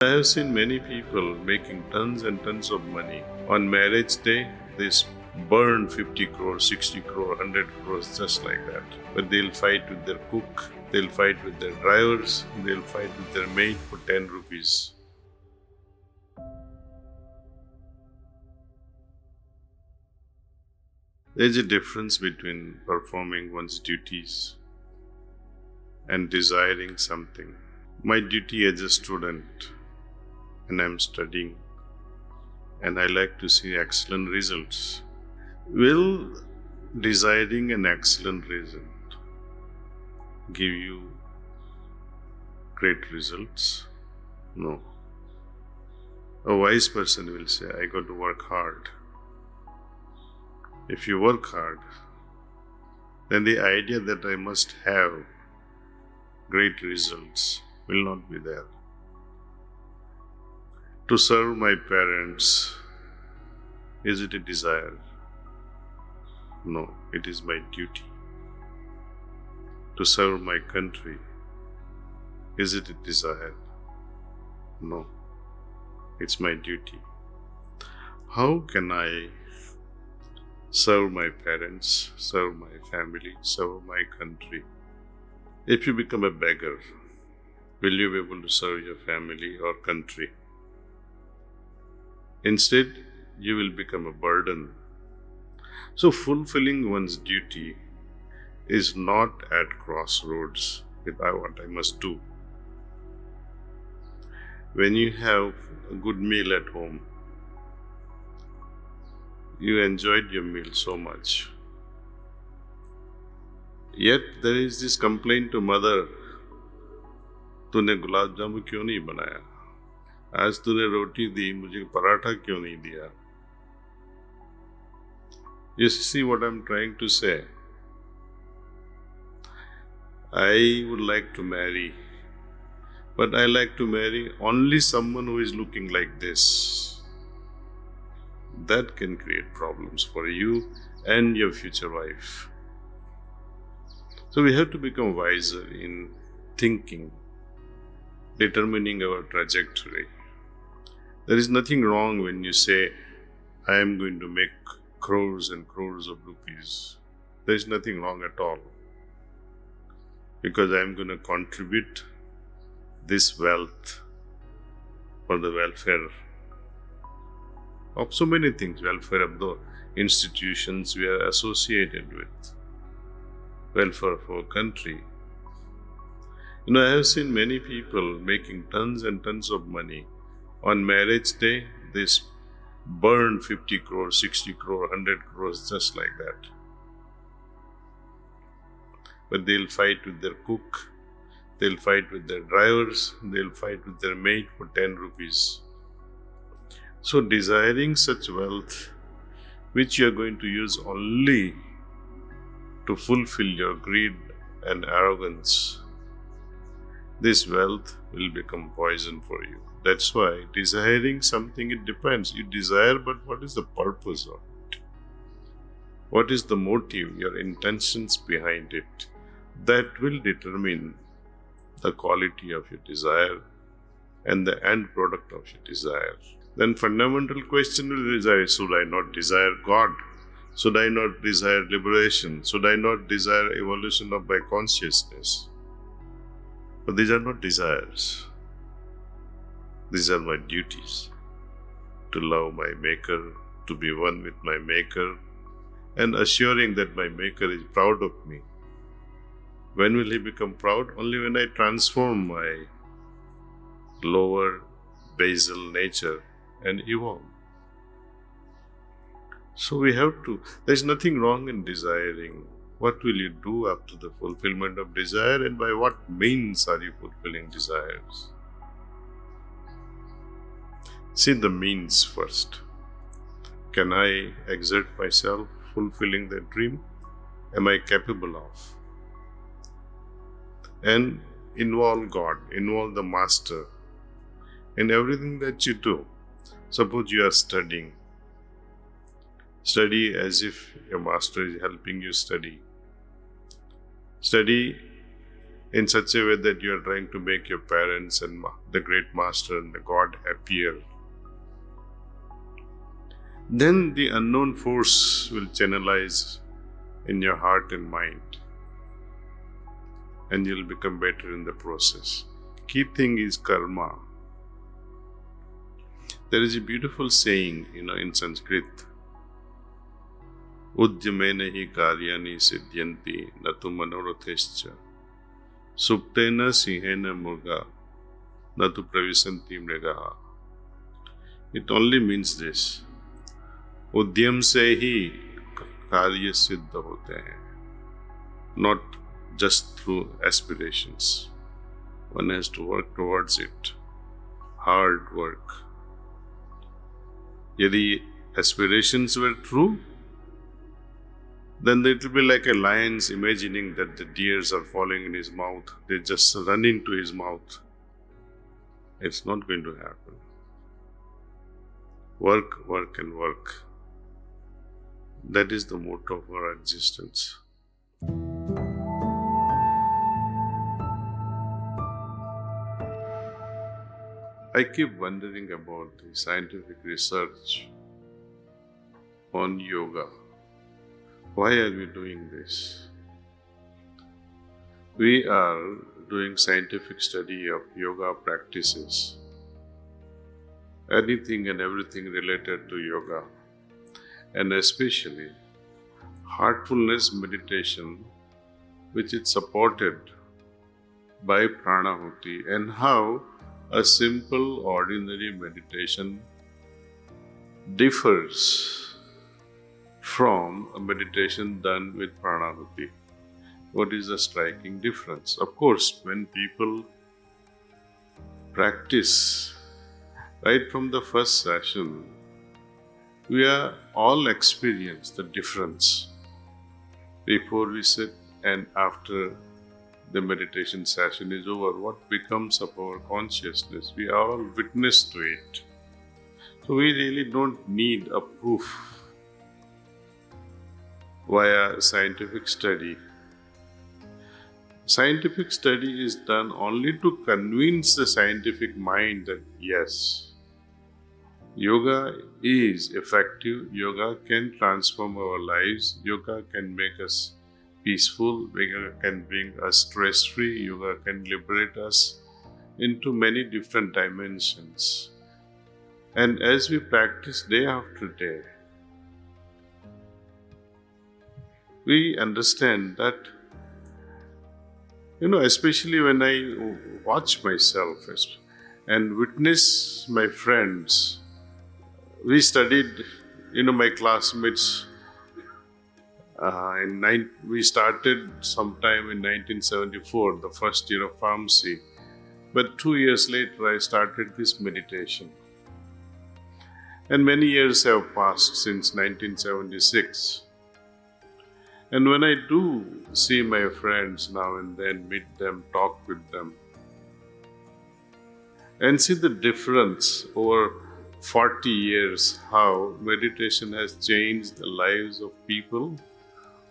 I have seen many people making tons and tons of money. On marriage day, they burn 50 crores, 60 crores, 100 crores just like that. But they'll fight with their cook, they'll fight with their drivers, they'll fight with their maid for 10 rupees. There's a difference between performing one's duties and desiring something. My duty as a student, and I'm studying, and I like to see excellent results. Will desiring an excellent result give you great results? No. A wise person will say, I got to work hard. If you work hard, then the idea that I must have great results will not be there. To serve my parents, is it a desire? No, it is my duty. To serve my country, is it a desire? No, it's my duty. How can I serve my parents, serve my family, serve my country? If you become a beggar, will you be able to serve your family or country? Instead, you will become a burden. So fulfilling one's duty is not at crossroads with what I must do. When you have a good meal at home, you enjoyed your meal so much. Yet there is this complaint to mother, तूने गुलाब जामुन क्यों नहीं बनाया? आज तूने रोटी दी, मुझे पराठा क्यों नहीं दिया? You see what I'm trying to say? I would like to marry, but I like to marry only someone who is looking like this. That can create problems for you and your future wife. So we have to become wiser in thinking, determining our trajectory. There is nothing wrong when you say, I am going to make crores and crores of rupees. There is nothing wrong at all. Because I am going to contribute this wealth for the welfare of so many things, welfare of the institutions we are associated with, welfare of our country. I have seen many people making tons and tons of money. On marriage day, they burn 50 crores, 60 crores, 100 crores just like that. But they'll fight with their cook, they'll fight with their drivers, they'll fight with their maid for 10 rupees. So desiring such wealth, which you are going to use only to fulfill your greed and arrogance, this wealth will become poison for you. That's why desiring something, it depends. You desire, but what is the purpose of it? What is the motive, your intentions behind it? That will determine the quality of your desire and the end product of your desire. Then fundamental question will desire, should I not desire God? Should I not desire liberation? Should I not desire evolution of my consciousness? But these are not desires. These are my duties. To love my Maker, to be one with my Maker, and assuring that my Maker is proud of me. When will He become proud? Only when I transform my lower basal nature and evolve. So we have to, there's nothing wrong in desiring. What will you do after the fulfillment of desire, and by what means are you fulfilling desires? See the means first. Can I exert myself fulfilling that dream? Am I capable of? And involve God, involve the Master in everything that you do. Suppose you are studying. Study as if your Master is helping you study. Study in such a way that you are trying to make your parents and the great master and the God appear, then the unknown force will channelize in your heart and mind, and you'll become better in the process. Key thing is karma. There is a beautiful saying, in Sanskrit, Udyamena hi karyani siddhyanti natu manorathescha suptena sinhena murga natu pravisanti mrigaha. It only means this. उद्यम से ही कार्य सिद्ध होते हैं, not just through aspirations. One has to work towards it. Hard work. Yadi aspirations were true, then it will be like a lion's imagining that the deers are falling in his mouth. They just run into his mouth. It's not going to happen. Work, work, and work. That is the motto of our existence. I keep wondering about the scientific research on yoga. Why are we doing this? We are doing scientific study of yoga practices, anything and everything related to yoga, and especially heartfulness meditation, which is supported by Pranahuti, and how a simple ordinary meditation differs from a meditation done with Pranahuti. What is the striking difference? Of course, when people practice right from the first session, we are all experience the difference before we sit and after the meditation session is over. What becomes of our consciousness? We are all witness to it. So we really don't need a proof via scientific study. Scientific study is done only to convince the scientific mind that yes, yoga is effective, yoga can transform our lives, yoga can make us peaceful, yoga can bring us stress-free, yoga can liberate us into many different dimensions. And as we practice day after day, we understand that, especially when I watch myself and witness my friends. We studied, my classmates, we started sometime in 1974, the first year of pharmacy. But 2 years later, I started this meditation. And many years have passed since 1976. And when I do see my friends now and then, meet them, talk with them, and see the difference over 40 years, how meditation has changed the lives of people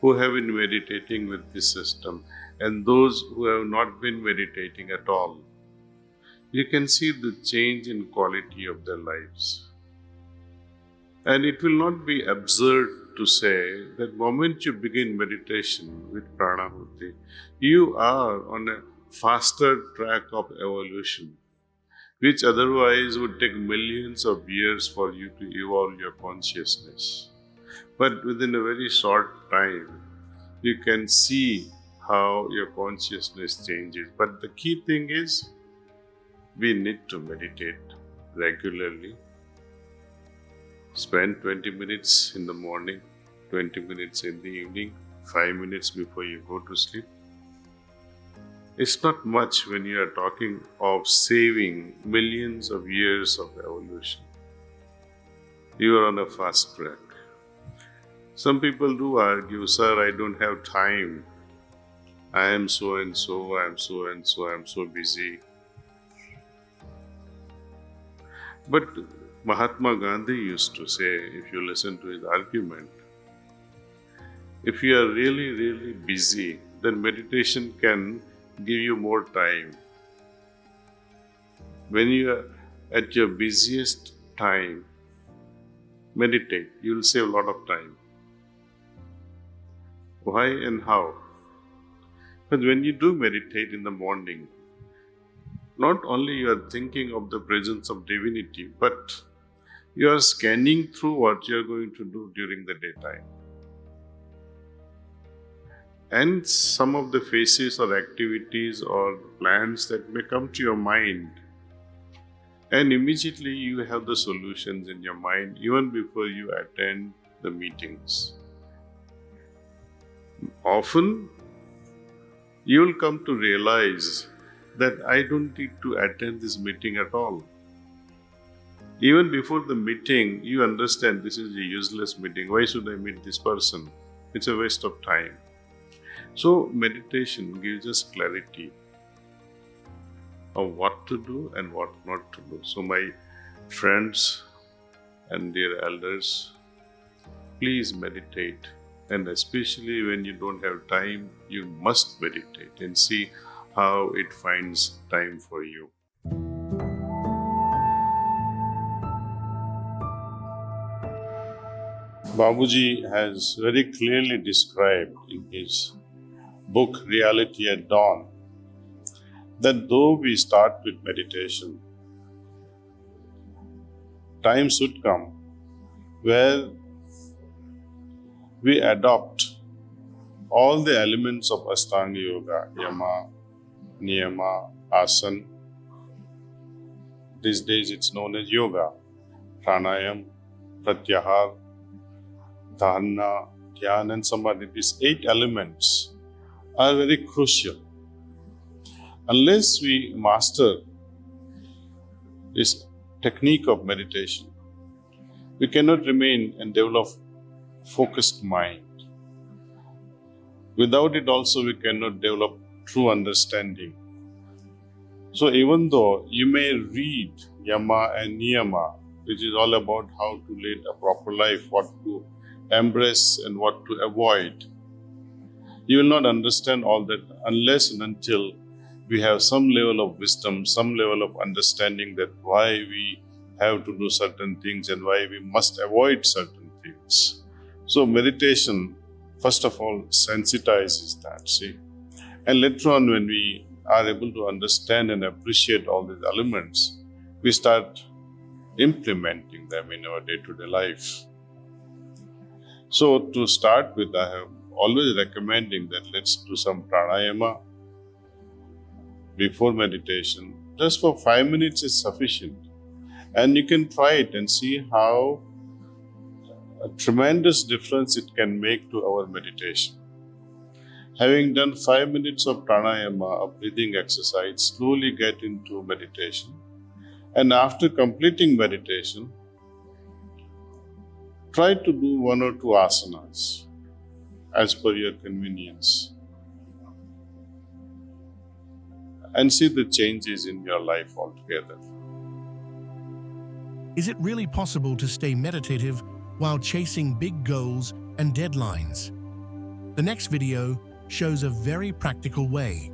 who have been meditating with this system and those who have not been meditating at all. You can see the change in quality of their lives. And it will not be absurd to say that the moment you begin meditation with Pranahuti, you are on a faster track of evolution, which otherwise would take millions of years for you to evolve your consciousness. But within a very short time, you can see how your consciousness changes. But the key thing is, we need to meditate regularly. Spend 20 minutes in the morning, 20 minutes in the evening, 5 minutes before you go to sleep. It's not much when you are talking of saving millions of years of evolution. You are on a fast track. Some people do argue, sir, I don't have time. I am so and so, I am so and so, I am so busy. But Mahatma Gandhi used to say, if you listen to his argument, if you are really, really busy, then meditation can give you more time. When you are at your busiest time, meditate. You will save a lot of time. Why and how? But when you do meditate in the morning, not only you are thinking of the presence of divinity, but you are scanning through what you are going to do during the daytime. And some of the faces or activities or plans that may come to your mind, and immediately you have the solutions in your mind even before you attend the meetings. Often, you will come to realize that I don't need to attend this meeting at all. Even before the meeting, you understand this is a useless meeting. Why should I meet this person? It's a waste of time. So, meditation gives us clarity of what to do and what not to do. So, my friends and dear elders, please meditate. And especially when you don't have time, you must meditate and see how it finds time for you. Babuji has very clearly described in his book Reality at Dawn that though we start with meditation, time should come where we adopt all the elements of Ashtanga Yoga, Yama, Niyama, Asana. These days it's known as Yoga, Pranayam, Pratyahar, Dharana, Dhyan and Samadhi. These 8 elements are very crucial. Unless we master this technique of meditation, we cannot remain and develop focused mind. Without it also we cannot develop true understanding. So even though you may read Yama and Niyama, which is all about how to lead a proper life, what to embrace and what to avoid, you will not understand all that unless and until we have some level of wisdom, some level of understanding that why we have to do certain things and why we must avoid certain things. So meditation, first of all, sensitizes that, see. And later on, when we are able to understand and appreciate all these elements, we start implementing them in our day-to-day life. So to start with, I have always recommending that let's do some pranayama before meditation. Just for 5 minutes is sufficient. And you can try it and see how a tremendous difference it can make to our meditation. Having done 5 minutes of pranayama, a breathing exercise, slowly get into meditation. And after completing meditation, try to do 1 or 2 asanas as per your convenience. And see the changes in your life altogether. Is it really possible to stay meditative while chasing big goals and deadlines? The next video shows a very practical way.